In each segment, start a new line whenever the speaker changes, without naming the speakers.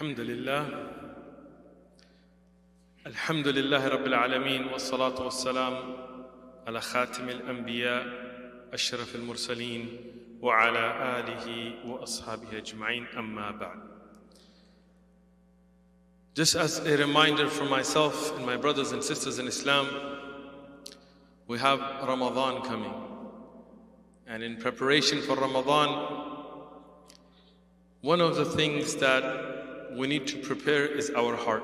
Alhamdulillah. Alhamdulillah Rabbil Alameen. Wassalatu wassalam ala khatim al-anbiya, ashraf al-mursaleen, wa ala alihi wa ashabihi ajma'in, amma ba'd. Just as a reminder for myself and my brothers and sisters in Islam, we have Ramadan coming. And in preparation for Ramadan, one of the things that we need to prepare is our heart.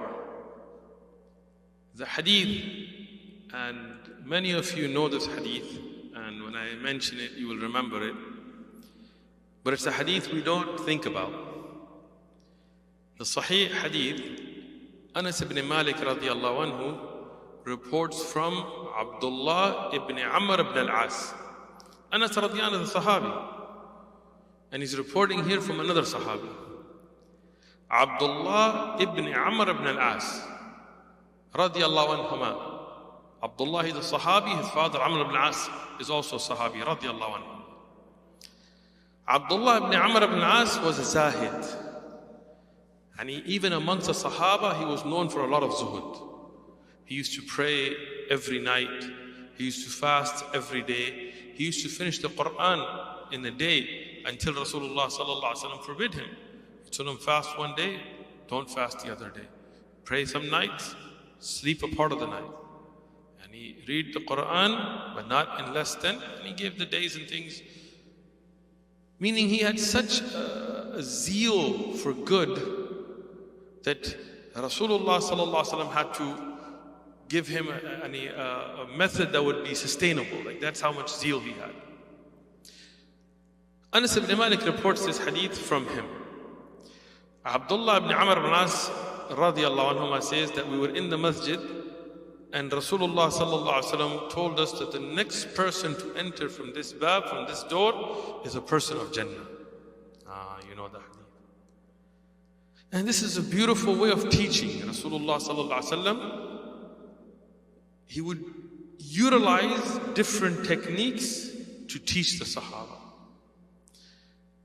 The hadith, and many of you know this hadith, and when I mention it, you will remember it. But it's a hadith we don't think about. The Sahih hadith, Anas ibn Malik radiallahu anhu reports from Abdullah ibn Amr ibn al-As. Anas radiallahu anhu is a Sahabi. And he's reporting here from another Sahabi. Abdullah ibn Amr ibn al-As radiallahu anhuma. Abdullah is a Sahabi, his father Amr ibn al-As is also a Sahabi radiallahu anhu. Abdullah ibn Amr ibn al-As was a Zahid. And even amongst the Sahaba, he was known for a lot of zuhud. He used to pray every night. He used to fast every day. He used to finish the Quran in a day until Rasulullah sallallahu alaihi wasallam forbid him. He told him, fast one day, don't fast the other day. Pray some nights, sleep a part of the night. And he read the Quran, but not in less than, and he gave the days and things. Meaning he had such a zeal for good that Rasulullah sallallahu alaihi wasallam had to give him a method that would be sustainable. Like that's how much zeal he had. Anas ibn Malik reports this hadith from him. Abdullah ibn Amr ibn As radiallahu anhuma says that we were in the masjid and Rasulullah sallallahu alaihi wasallam told us that the next person to enter from this bab, from this door, is a person of Jannah. You know the hadith. And this is a beautiful way of teaching. Rasulullah sallallahu alaihi wasallam, he would utilize different techniques to teach the Sahaba.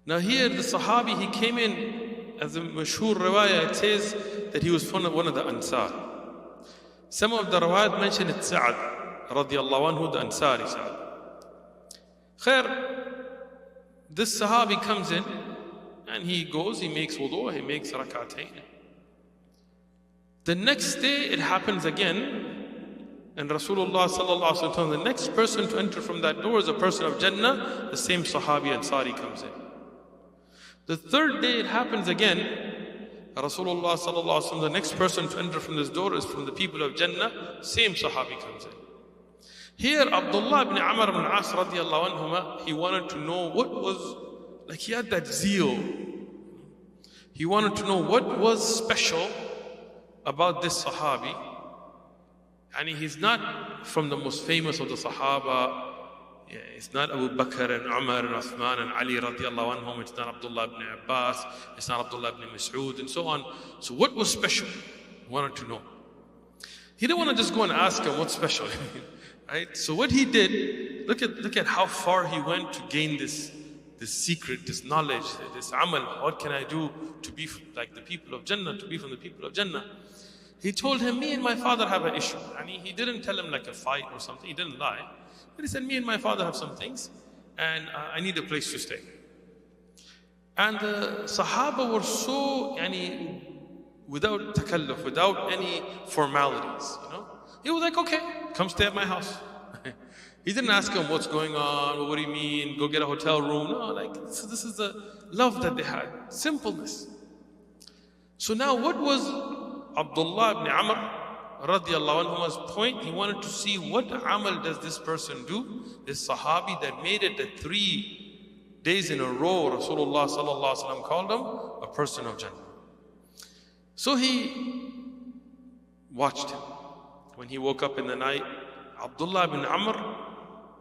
Now here the Sahabi, he came in, as a mashhur riwayah, it says that he was one of the Ansar. Some of the riwayat mention it's Sa'ad radiallahu anhu, the Ansari Sa'ad. Khair, this Sahabi comes in and he goes, he makes wudu, he makes rak'atayn. The next day it happens again, and Rasulullah sallallahu alaihi wasallam, the next person to enter from that door is a person of Jannah. The same Sahabi Ansari comes in. The third day it happens again. Rasulullah sallallahu alaihi wasallam, the next person to enter from this door is from the people of Jannah. Same Sahabi comes in. Here Abdullah ibn Amr ibn As radiallahu anhuma, he wanted to know what was, like he had that zeal. He wanted to know what was special about this Sahabi. And he's not from the most famous of the Sahaba. It's not Abu Bakr and Umar and Uthman and Ali radiallahu anhum. It's not Abdullah ibn Abbas. It's not Abdullah ibn Mas'ud and so on. So what was special? He wanted to know. He didn't want to just go and ask him what's special. Right? So what he did, look at how far he went to gain this secret, this knowledge, this amal. What can I do to be like the people of Jannah, to be from the people of Jannah? He told him, me and my father have an issue. And he didn't tell him like a fight or something. He didn't lie. But he said, me and my father have some things, and I need a place to stay. And the Sahaba were so, without takalluf, without any formalities, He was like, okay, come stay at my house. He didn't ask him what's going on, what do you mean, go get a hotel room. No, this is the love that they had, simpleness. So now what was Abdullah ibn Amr radiallahu anhu's point? He wanted to see what amal does this person do, this Sahabi that made it that 3 days in a row Rasulullah sallallahu alaihi wasallam called him a person of Jannah. So he watched him. When he woke up in the night, Abdullah ibn Amr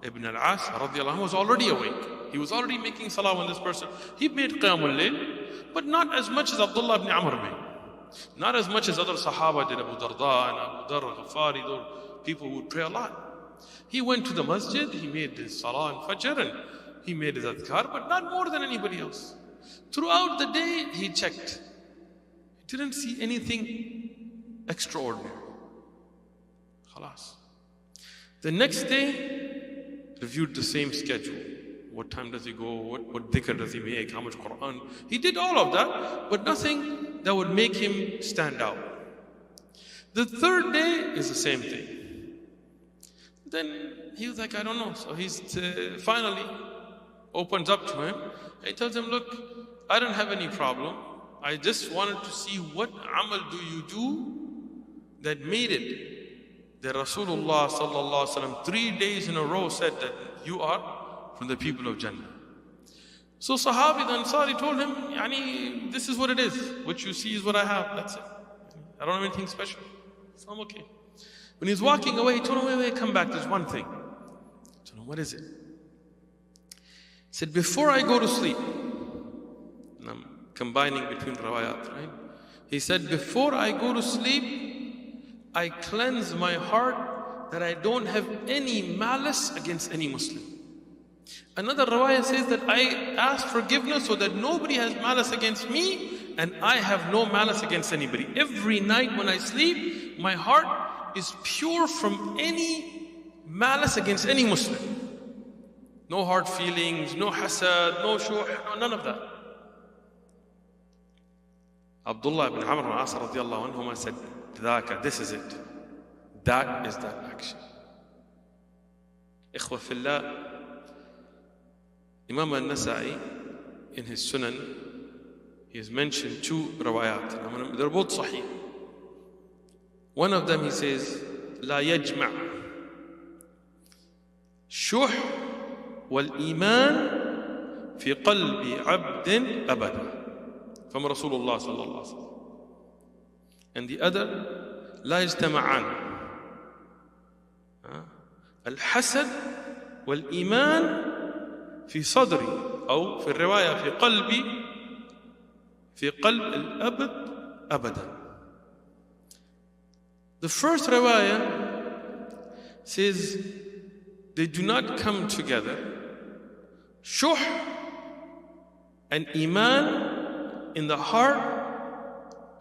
ibn al-As radiallahu anhu was already awake. He was already making salah when this person, he made qiyamul layl, but not as much as Abdullah ibn Amr made. Not as much as other Sahaba did, Abu Darda and Abu Dar al-Ghafari, those people who would pray a lot. He went to the masjid, he made his salah and fajr, and he made his adhkar, but not more than anybody else. Throughout the day, he checked. Didn't see anything extraordinary. Khalas. The next day, reviewed the same schedule. What time does he go? What dhikr does he make? How much Quran? He did all of that, but nothing that would make him stand out. The third day is the same thing. Then he was like, I don't know. So he's finally opens up to him. He tells him, look, I don't have any problem. I just wanted to see what amal do you do that made it that Rasulullah sallallahu alaihi wasallam 3 days in a row said that you are from the people of Jannah. So Sahabi the Ansari told him, Yani, this is what it is. What you see is what I have. That's it. I don't have anything special. So I'm okay. When he was walking away, he told him, wait, come back. There's one thing. I told him, what is it? He said, before I go to sleep, and I'm combining between rawayat, right? He said, before I go to sleep, I cleanse my heart that I don't have any malice against any Muslim. Another rawayah says that I ask forgiveness so that nobody has malice against me and I have no malice against anybody. Every night when I sleep, my heart is pure from any malice against any Muslim. No hard feelings, no hasad, no shuh, no, none of that. Abdullah ibn Amr al-As radiallahu anhuma said, Dhaka, this is it. That is that action. Ikhwa fillah, Imam al-Nasa'i in his Sunan, he has mentioned 2 rawayat. They're both sahih. One of them he says, لا يجمع شح والإيمان في قلب عبد أبدا. From Rasulullah sallallahu alaihi wasallam. And the other, لا يجتمعان الحسد والإيمان في صدري أو في الرواية في قلبي في قلب الأبد أبدا. The first riwayah says they do not come together. Shuh and iman in the heart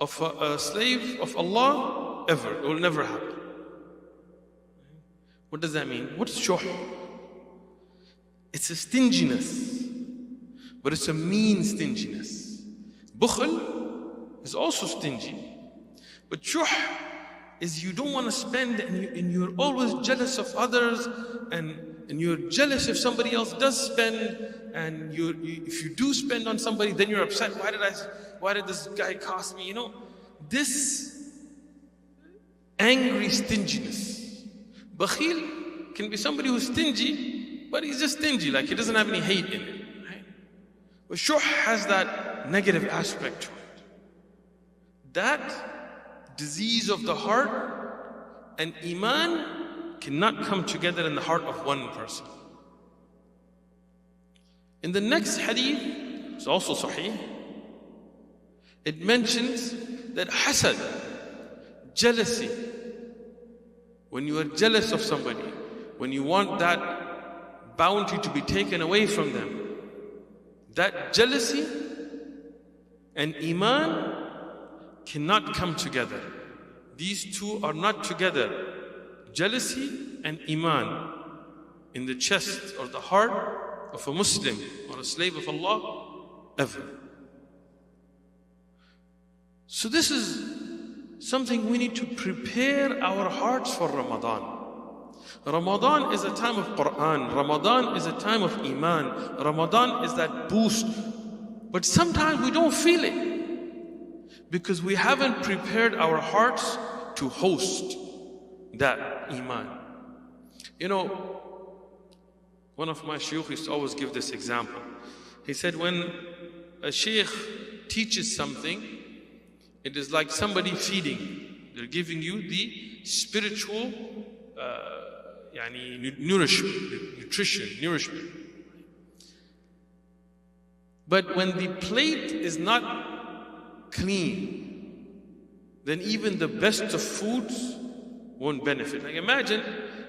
of a slave of Allah ever. It will never happen. What does that mean? What's shuh? It's a stinginess, but it's a mean stinginess. Bukhl is also stingy, but shuh is you don't want to spend and you're always jealous of others and you're jealous if somebody else does spend, and if you do spend on somebody, then you're upset. Why did this guy cost me? You know, this angry stinginess. Bakhil can be somebody who's stingy, but he's just stingy, like he doesn't have any hate in it. Right? But shuh has that negative aspect to it. That disease of the heart and iman cannot come together in the heart of one person. In the next hadith, it's also sahih, it mentions that hasad, jealousy, when you are jealous of somebody, when you want that bounty to be taken away from them, that jealousy and iman cannot come together. These two are not together. Jealousy and iman in the chest or the heart of a Muslim or a slave of Allah ever. So this is something we need to prepare our hearts for Ramadan. Ramadan is a time of Quran. Ramadan is a time of iman. Ramadan is that boost. But sometimes we don't feel it, because we haven't prepared our hearts to host that iman. You know, one of my shaykh used to always give this example. He said, when a shaykh teaches something, it is like somebody feeding. They're giving you the spiritual nourishment. But when the plate is not clean, then even the best of foods won't benefit. Like imagine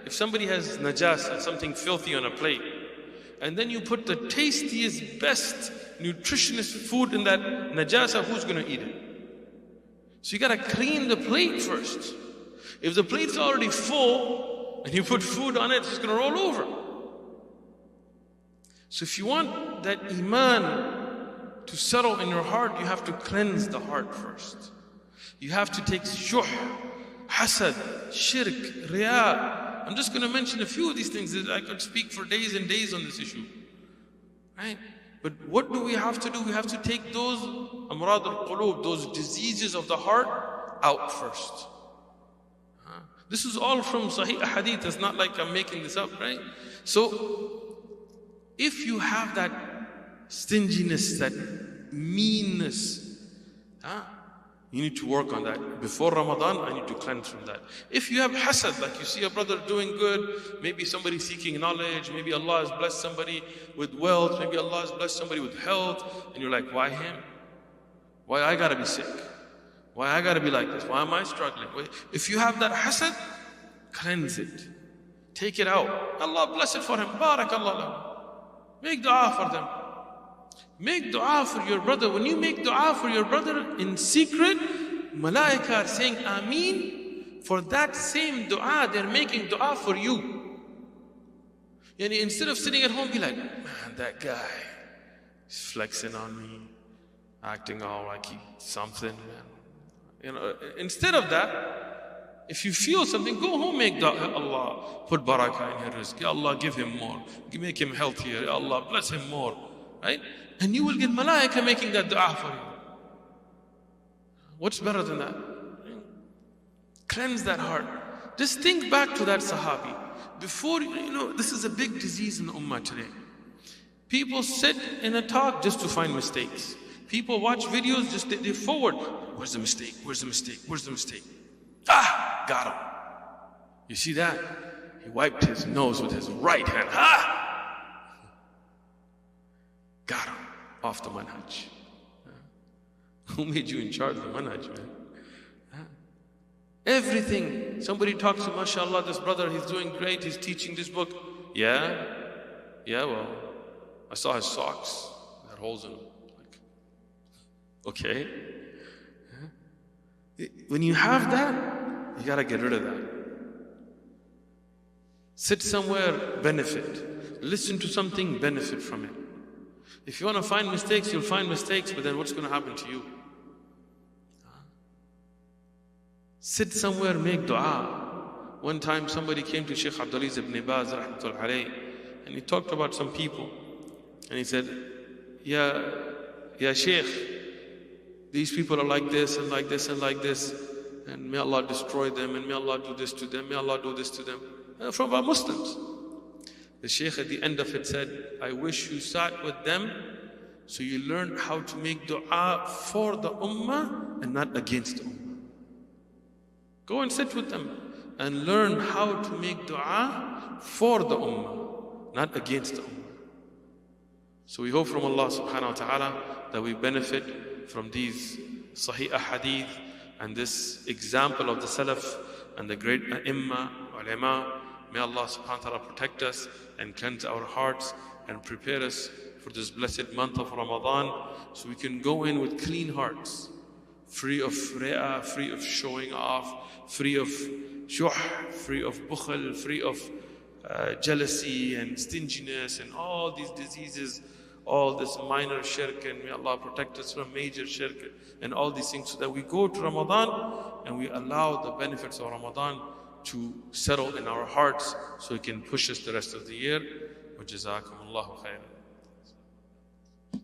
if somebody has najasa, something filthy on a plate, and then you put the tastiest, best, nutritionist food in that najasa, who's going to eat it? So you gotta clean the plate first. If the plate's already full and you put food on it, it's just gonna roll over. So if you want that iman to settle in your heart, you have to cleanse the heart first. You have to take shuh, hasad, shirk, riya. I'm just going to mention a few of these things that I could speak for days and days on this issue. Right? But what do we have to do? We have to take those amrad al-qulub, those diseases of the heart, out first. This is all from Sahih Hadith. It's not like I'm making this up, right? So, if you have that stinginess, that meanness, you need to work on that. Before Ramadan, I need to cleanse from that. If you have hasad, like you see a brother doing good, maybe somebody seeking knowledge, maybe Allah has blessed somebody with wealth, maybe Allah has blessed somebody with health, and you're like, why him? Why I gotta be sick? Why I gotta be like this? Why am I struggling? If you have that hasad, cleanse it. Take it out. Allah bless it for him. Barakallah lahu. Make dua for them. Make dua for your brother. When you make dua for your brother in secret, malaika are saying Ameen. For that same dua, they're making dua for you. Yani instead of sitting at home, be like, man, that guy is flexing on me, acting all like he's something, man. You know, instead of that, if you feel something, go home, make dua. Allah, put barakah in your rizq. Ya Allah, give him more. Make him healthier. Ya Allah, bless him more. Right? And you will get malaika making that dua for you. What's better than that? Cleanse that heart. Just think back to that Sahabi. Before, this is a big disease in the ummah today. People sit in a talk just to find mistakes. People watch videos, just they forward. Where's the mistake? Where's the mistake? Where's the mistake? Got him. You see that? He wiped his nose with his right hand. Got him. Off the manhaj. Who made you in charge of the manhaj, man? Everything. Somebody talks to, mashallah, this brother, he's doing great, he's teaching this book. Yeah, well, I saw his socks. Had holes in them. Like, okay. When you have that, you gotta get rid of that. Sit somewhere, benefit. Listen to something, benefit from it. If you want to find mistakes, you'll find mistakes, but then what's going to happen to you? Sit somewhere, make dua. One time somebody came to Shaykh Abdulaziz ibn Baz, rahmatullahi alayhi, and he talked about some people. And he said, Ya Shaykh, these people are like this and like this and like this, and may Allah destroy them, and may Allah do this to them, may Allah do this to them. From our Muslims. The Shaykh at the end of it said, I wish you sat with them so you learn how to make dua for the ummah and not against the ummah. Go and sit with them and learn how to make dua for the ummah, not against the ummah. So we hope from Allah subhanahu wa ta'ala that we benefit from these sahih hadith and this example of the salaf and the great ai*imma, ulama. May Allah subhanahu wa ta'ala protect us and cleanse our hearts and prepare us for this blessed month of Ramadan so we can go in with clean hearts, free of riya, free of showing off, free of shuh, free of bukhl, free of jealousy and stinginess and all these diseases, all this minor shirk, and may Allah protect us from major shirk and all these things so that we go to Ramadan and we allow the benefits of Ramadan to settle in our hearts so it can push us the rest of the year. وَجَزَاكُمُ اللَّهُ خَيْرًا.